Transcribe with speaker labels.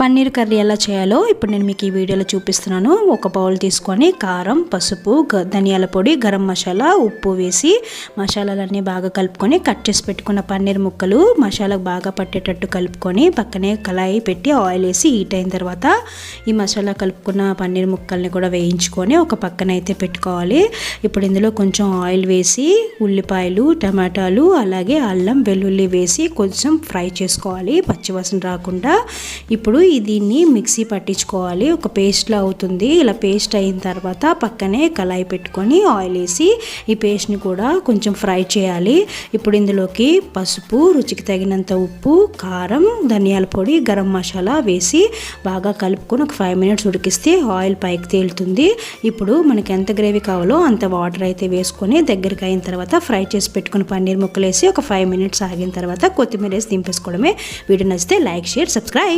Speaker 1: Paneer curry ఎలా చేయాలో ఇప్పుడు నేను మీకు ఈ వీడియోలో చూపిస్తున్నాను. ఒక బౌల్ తీసుకొని కారం, పసుపు, ధనియాల పొడి, గరం మసాలా, ఉప్పు వేసి మసాలాలన్నీ బాగా కలుపుకొని కట్ చేసి పెట్టుకున్న పన్నీర్ ముక్కలు మసాలాకు బాగా పట్టేటట్టు కలుపుకొని పక్కనే కళాయి పెట్టి ఆయిల్ వేసి హీట్ అయిన తర్వాత ఈ మసాలా కలుపుకున్న పన్నీర్ ముక్కల్ని కూడా వేయించుకొని ఒక పక్కన అయితే పెట్టుకోవాలి. ఇప్పుడు ఇందులో కొంచెం ఆయిల్ వేసి ఉల్లిపాయలు, టమాటాలు, అలాగే అల్లం వెల్లుల్లి వేసి కొంచెం ఫ్రై చేసుకోవాలి పచ్చివాసన రాకుండా. ఇప్పుడు దీన్ని మిక్సీ పట్టించుకోవాలి. ఒక పేస్ట్లా అవుతుంది. ఇలా పేస్ట్ అయిన తర్వాత పక్కనే కళాయి పెట్టుకొని ఆయిల్ వేసి ఈ పేస్ట్ని కూడా కొంచెం ఫ్రై చేయాలి. ఇప్పుడు ఇందులోకి పసుపు, రుచికి తగినంత ఉప్పు, కారం, ధనియాల పొడి, గరం మసాలా వేసి బాగా కలుపుకొని ఒక 5 minutes ఉడికిస్తే ఆయిల్ పైకి తేలుతుంది. ఇప్పుడు మనకి ఎంత గ్రేవీ కావాలో అంత వాటర్ అయితే వేసుకొని దగ్గరికి అయిన తర్వాత ఫ్రై చేసి పెట్టుకుని పన్నీర్ ముక్కలు వేసి ఒక 5 minutes ఆగిన తర్వాత కొత్తిమీర వేసి దింపేసుకోవడమే. వీడియో నచ్చితే లైక్, షేర్, సబ్స్క్రైబ్.